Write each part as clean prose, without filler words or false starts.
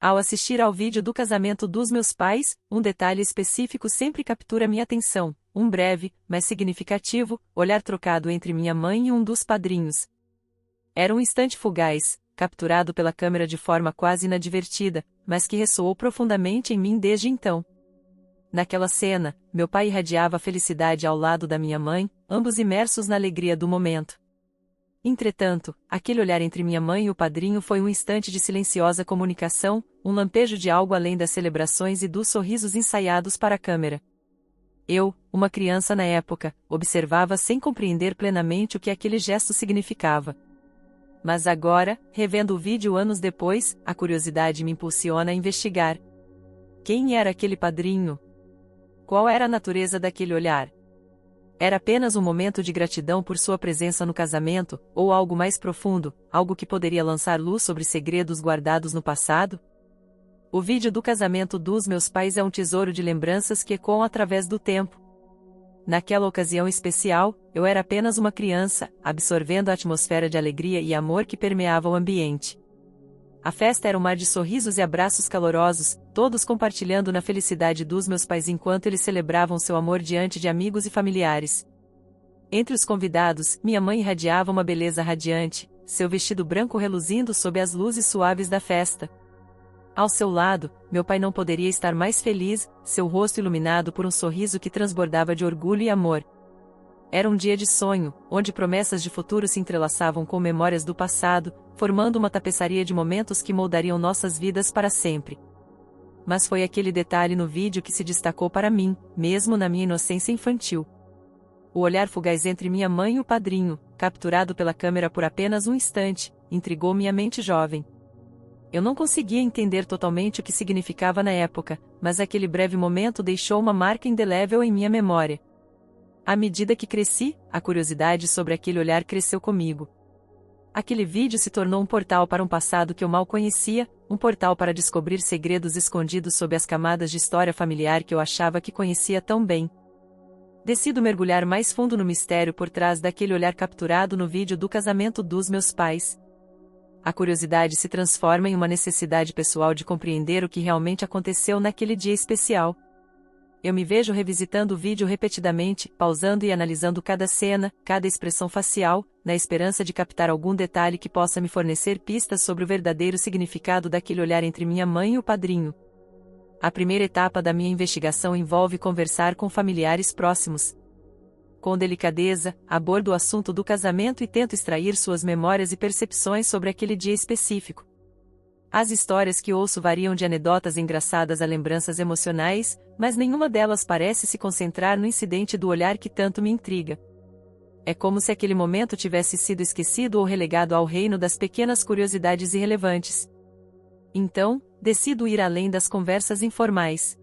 Ao assistir ao vídeo do casamento dos meus pais, um detalhe específico sempre captura minha atenção: um breve, mas significativo, olhar trocado entre minha mãe e um dos padrinhos. Era um instante fugaz, capturado pela câmera de forma quase inadvertida, mas que ressoou profundamente em mim desde então. Naquela cena, meu pai irradiava felicidade ao lado da minha mãe, ambos imersos na alegria do momento. Entretanto, aquele olhar entre minha mãe e o padrinho foi um instante de silenciosa comunicação, um lampejo de algo além das celebrações e dos sorrisos ensaiados para a câmera. Eu, uma criança na época, observava sem compreender plenamente o que aquele gesto significava. Mas agora, revendo o vídeo anos depois, a curiosidade me impulsiona a investigar. Quem era aquele padrinho? Qual era a natureza daquele olhar? Era apenas um momento de gratidão por sua presença no casamento, ou algo mais profundo, algo que poderia lançar luz sobre segredos guardados no passado? O vídeo do casamento dos meus pais é um tesouro de lembranças que ecoam através do tempo. Naquela ocasião especial, eu era apenas uma criança, absorvendo a atmosfera de alegria e amor que permeava o ambiente. A festa era um mar de sorrisos e abraços calorosos, todos compartilhando na felicidade dos meus pais enquanto eles celebravam seu amor diante de amigos e familiares. Entre os convidados, minha mãe irradiava uma beleza radiante, seu vestido branco reluzindo sob as luzes suaves da festa. Ao seu lado, meu pai não poderia estar mais feliz, seu rosto iluminado por um sorriso que transbordava de orgulho e amor. Era um dia de sonho, onde promessas de futuro se entrelaçavam com memórias do passado, formando uma tapeçaria de momentos que moldariam nossas vidas para sempre. Mas foi aquele detalhe no vídeo que se destacou para mim, mesmo na minha inocência infantil. O olhar fugaz entre minha mãe e o padrinho, capturado pela câmera por apenas um instante, intrigou minha mente jovem. Eu não conseguia entender totalmente o que significava na época, mas aquele breve momento deixou uma marca indelével em minha memória. À medida que cresci, a curiosidade sobre aquele olhar cresceu comigo. Aquele vídeo se tornou um portal para um passado que eu mal conhecia, um portal para descobrir segredos escondidos sob as camadas de história familiar que eu achava que conhecia tão bem. Decido mergulhar mais fundo no mistério por trás daquele olhar capturado no vídeo do casamento dos meus pais. A curiosidade se transforma em uma necessidade pessoal de compreender o que realmente aconteceu naquele dia especial. Eu me vejo revisitando o vídeo repetidamente, pausando e analisando cada cena, cada expressão facial, na esperança de captar algum detalhe que possa me fornecer pistas sobre o verdadeiro significado daquele olhar entre minha mãe e o padrinho. A primeira etapa da minha investigação envolve conversar com familiares próximos. Com delicadeza, abordo o assunto do casamento e tento extrair suas memórias e percepções sobre aquele dia específico. As histórias que ouço variam de anedotas engraçadas a lembranças emocionais, mas nenhuma delas parece se concentrar no incidente do olhar que tanto me intriga. É como se aquele momento tivesse sido esquecido ou relegado ao reino das pequenas curiosidades irrelevantes. Então, decido ir além das conversas informais.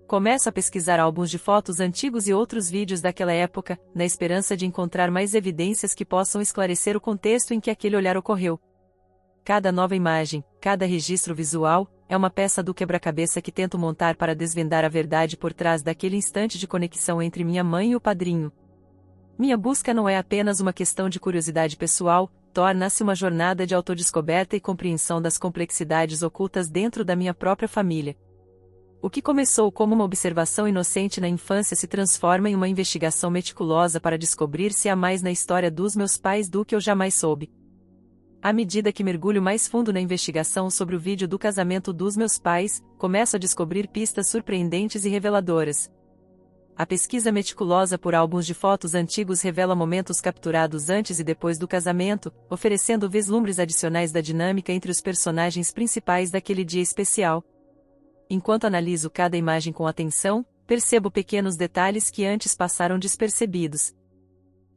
Começo a pesquisar álbuns de fotos antigos e outros vídeos daquela época, na esperança de encontrar mais evidências que possam esclarecer o contexto em que aquele olhar ocorreu. Cada nova imagem, cada registro visual, é uma peça do quebra-cabeça que tento montar para desvendar a verdade por trás daquele instante de conexão entre minha mãe e o padrinho. Minha busca não é apenas uma questão de curiosidade pessoal, torna-se uma jornada de autodescoberta e compreensão das complexidades ocultas dentro da minha própria família. O que começou como uma observação inocente na infância se transforma em uma investigação meticulosa para descobrir se há mais na história dos meus pais do que eu jamais soube. À medida que mergulho mais fundo na investigação sobre o vídeo do casamento dos meus pais, começo a descobrir pistas surpreendentes e reveladoras. A pesquisa meticulosa por álbuns de fotos antigos revela momentos capturados antes e depois do casamento, oferecendo vislumbres adicionais da dinâmica entre os personagens principais daquele dia especial. Enquanto analiso cada imagem com atenção, percebo pequenos detalhes que antes passaram despercebidos.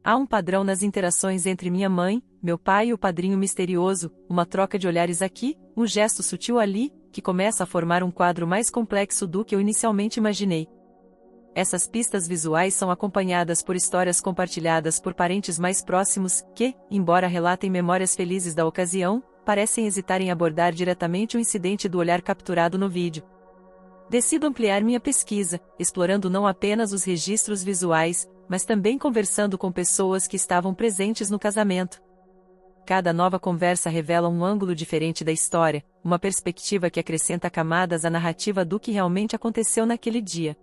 Há um padrão nas interações entre minha mãe, meu pai e o padrinho misterioso, uma troca de olhares aqui, um gesto sutil ali, que começa a formar um quadro mais complexo do que eu inicialmente imaginei. Essas pistas visuais são acompanhadas por histórias compartilhadas por parentes mais próximos, que, embora relatem memórias felizes da ocasião, parecem hesitar em abordar diretamente o incidente do olhar capturado no vídeo. Decido ampliar minha pesquisa, explorando não apenas os registros visuais, mas também conversando com pessoas que estavam presentes no casamento. Cada nova conversa revela um ângulo diferente da história, uma perspectiva que acrescenta camadas à narrativa do que realmente aconteceu naquele dia.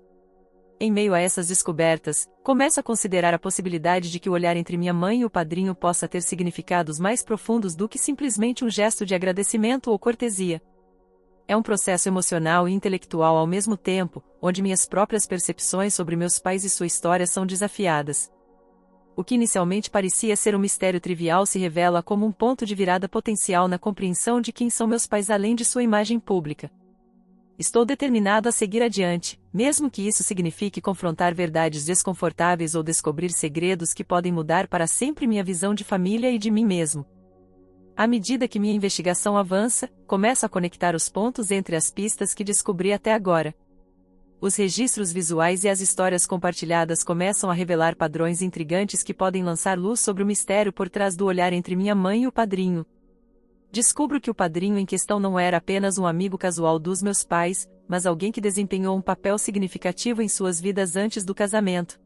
Em meio a essas descobertas, começo a considerar a possibilidade de que o olhar entre minha mãe e o padrinho possa ter significados mais profundos do que simplesmente um gesto de agradecimento ou cortesia. É um processo emocional e intelectual ao mesmo tempo, onde minhas próprias percepções sobre meus pais e sua história são desafiadas. O que inicialmente parecia ser um mistério trivial se revela como um ponto de virada potencial na compreensão de quem são meus pais além de sua imagem pública. Estou determinado a seguir adiante, mesmo que isso signifique confrontar verdades desconfortáveis ou descobrir segredos que podem mudar para sempre minha visão de família e de mim mesmo. À medida que minha investigação avança, começo a conectar os pontos entre as pistas que descobri até agora. Os registros visuais e as histórias compartilhadas começam a revelar padrões intrigantes que podem lançar luz sobre o mistério por trás do olhar entre minha mãe e o padrinho. Descubro que o padrinho em questão não era apenas um amigo casual dos meus pais, mas alguém que desempenhou um papel significativo em suas vidas antes do casamento.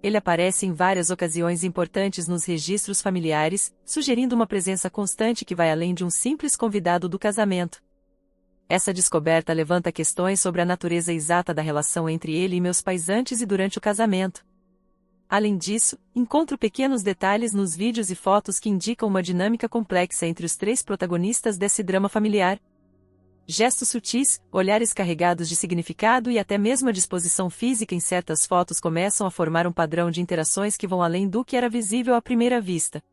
Ele aparece em várias ocasiões importantes nos registros familiares, sugerindo uma presença constante que vai além de um simples convidado do casamento. Essa descoberta levanta questões sobre a natureza exata da relação entre ele e meus pais antes e durante o casamento. Além disso, encontro pequenos detalhes nos vídeos e fotos que indicam uma dinâmica complexa entre os três protagonistas desse drama familiar. Gestos sutis, olhares carregados de significado e até mesmo a disposição física em certas fotos começam a formar um padrão de interações que vão além do que era visível à primeira vista.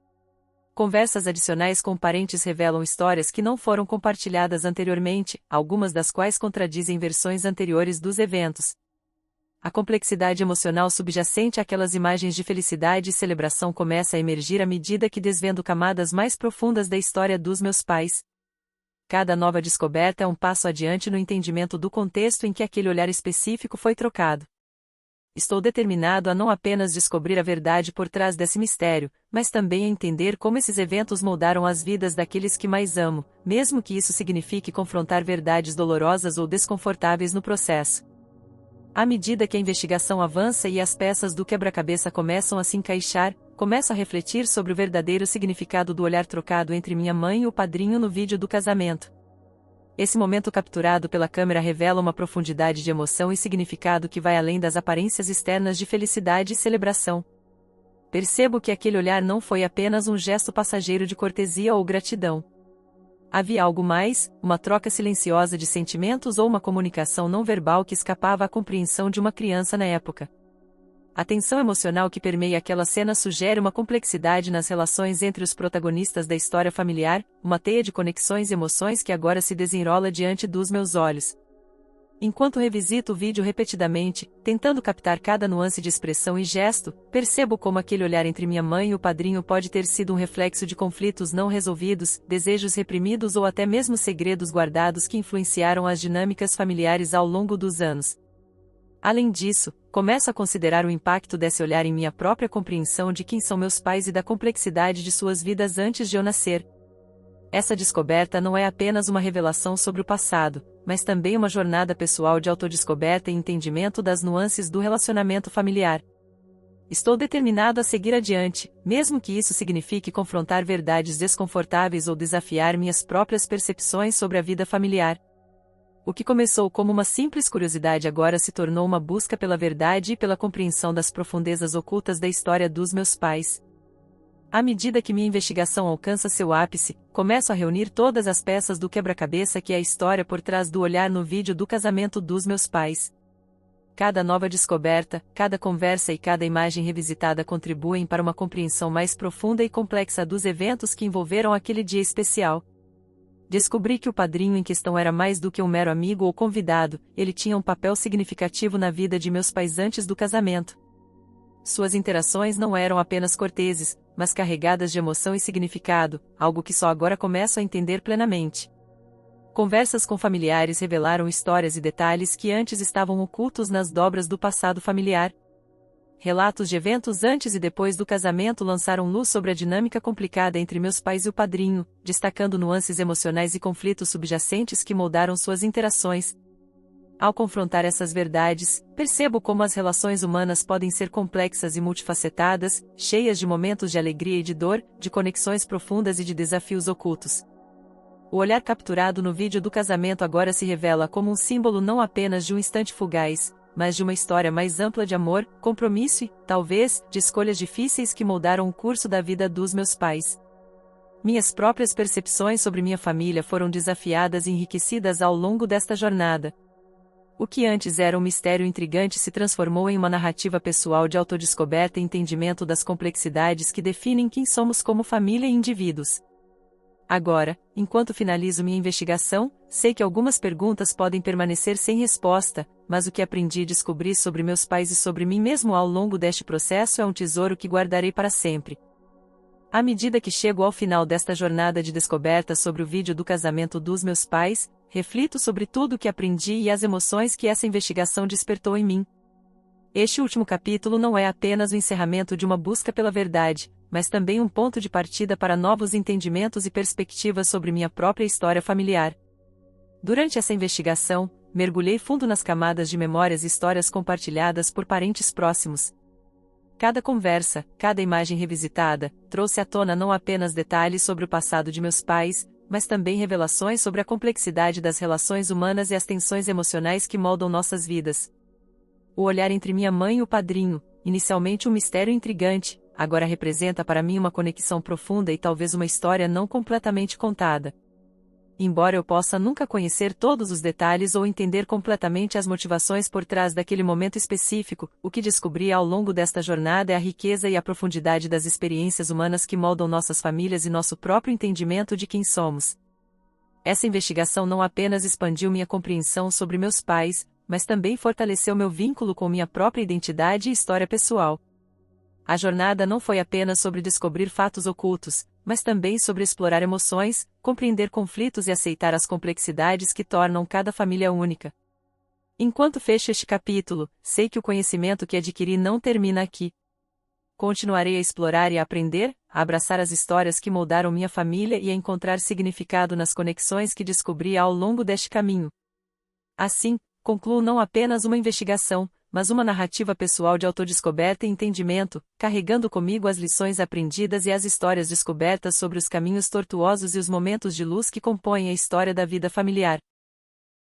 Conversas adicionais com parentes revelam histórias que não foram compartilhadas anteriormente, algumas das quais contradizem versões anteriores dos eventos. A complexidade emocional subjacente àquelas imagens de felicidade e celebração começa a emergir à medida que desvendo camadas mais profundas da história dos meus pais. Cada nova descoberta é um passo adiante no entendimento do contexto em que aquele olhar específico foi trocado. Estou determinado a não apenas descobrir a verdade por trás desse mistério, mas também a entender como esses eventos moldaram as vidas daqueles que mais amo, mesmo que isso signifique confrontar verdades dolorosas ou desconfortáveis no processo. À medida que a investigação avança e as peças do quebra-cabeça começam a se encaixar, começo a refletir sobre o verdadeiro significado do olhar trocado entre minha mãe e o padrinho no vídeo do casamento. Esse momento capturado pela câmera revela uma profundidade de emoção e significado que vai além das aparências externas de felicidade e celebração. Percebo que aquele olhar não foi apenas um gesto passageiro de cortesia ou gratidão. Havia algo mais, uma troca silenciosa de sentimentos ou uma comunicação não verbal que escapava à compreensão de uma criança na época. A tensão emocional que permeia aquela cena sugere uma complexidade nas relações entre os protagonistas da história familiar, uma teia de conexões e emoções que agora se desenrola diante dos meus olhos. Enquanto revisito o vídeo repetidamente, tentando captar cada nuance de expressão e gesto, percebo como aquele olhar entre minha mãe e o padrinho pode ter sido um reflexo de conflitos não resolvidos, desejos reprimidos ou até mesmo segredos guardados que influenciaram as dinâmicas familiares ao longo dos anos. Além disso, começo a considerar o impacto desse olhar em minha própria compreensão de quem são meus pais e da complexidade de suas vidas antes de eu nascer. Essa descoberta não é apenas uma revelação sobre o passado, mas também uma jornada pessoal de autodescoberta e entendimento das nuances do relacionamento familiar. Estou determinado a seguir adiante, mesmo que isso signifique confrontar verdades desconfortáveis ou desafiar minhas próprias percepções sobre a vida familiar. O que começou como uma simples curiosidade agora se tornou uma busca pela verdade e pela compreensão das profundezas ocultas da história dos meus pais. À medida que minha investigação alcança seu ápice, começo a reunir todas as peças do quebra-cabeça que é a história por trás do olhar no vídeo do casamento dos meus pais. Cada nova descoberta, cada conversa e cada imagem revisitada contribuem para uma compreensão mais profunda e complexa dos eventos que envolveram aquele dia especial. Descobri que o padrinho em questão era mais do que um mero amigo ou convidado, ele tinha um papel significativo na vida de meus pais antes do casamento. Suas interações não eram apenas corteses, mas carregadas de emoção e significado, algo que só agora começo a entender plenamente. Conversas com familiares revelaram histórias e detalhes que antes estavam ocultos nas dobras do passado familiar. Relatos de eventos antes e depois do casamento lançaram luz sobre a dinâmica complicada entre meus pais e o padrinho, destacando nuances emocionais e conflitos subjacentes que moldaram suas interações. Ao confrontar essas verdades, percebo como as relações humanas podem ser complexas e multifacetadas, cheias de momentos de alegria e de dor, de conexões profundas e de desafios ocultos. O olhar capturado no vídeo do casamento agora se revela como um símbolo não apenas de um instante fugaz, mas de uma história mais ampla de amor, compromisso e, talvez, de escolhas difíceis que moldaram o curso da vida dos meus pais. Minhas próprias percepções sobre minha família foram desafiadas e enriquecidas ao longo desta jornada. O que antes era um mistério intrigante se transformou em uma narrativa pessoal de autodescoberta e entendimento das complexidades que definem quem somos como família e indivíduos. Agora, enquanto finalizo minha investigação, sei que algumas perguntas podem permanecer sem resposta, mas o que aprendi e descobri sobre meus pais e sobre mim mesmo ao longo deste processo é um tesouro que guardarei para sempre. À medida que chego ao final desta jornada de descoberta sobre o vídeo do casamento dos meus pais, reflito sobre tudo o que aprendi e as emoções que essa investigação despertou em mim. Este último capítulo não é apenas o encerramento de uma busca pela verdade, mas também um ponto de partida para novos entendimentos e perspectivas sobre minha própria história familiar. Durante essa investigação, mergulhei fundo nas camadas de memórias e histórias compartilhadas por parentes próximos. Cada conversa, cada imagem revisitada, trouxe à tona não apenas detalhes sobre o passado de meus pais, mas também revelações sobre a complexidade das relações humanas e as tensões emocionais que moldam nossas vidas. O olhar entre minha mãe e o padrinho, inicialmente um mistério intrigante, agora representa para mim uma conexão profunda e talvez uma história não completamente contada. Embora eu possa nunca conhecer todos os detalhes ou entender completamente as motivações por trás daquele momento específico, o que descobri ao longo desta jornada é a riqueza e a profundidade das experiências humanas que moldam nossas famílias e nosso próprio entendimento de quem somos. Essa investigação não apenas expandiu minha compreensão sobre meus pais, mas também fortaleceu meu vínculo com minha própria identidade e história pessoal. A jornada não foi apenas sobre descobrir fatos ocultos, mas também sobre explorar emoções, compreender conflitos e aceitar as complexidades que tornam cada família única. Enquanto fecho este capítulo, sei que o conhecimento que adquiri não termina aqui. Continuarei a explorar e a aprender, a abraçar as histórias que moldaram minha família e a encontrar significado nas conexões que descobri ao longo deste caminho. Assim, concluo não apenas uma investigação, mas uma narrativa pessoal de autodescoberta e entendimento, carregando comigo as lições aprendidas e as histórias descobertas sobre os caminhos tortuosos e os momentos de luz que compõem a história da vida familiar.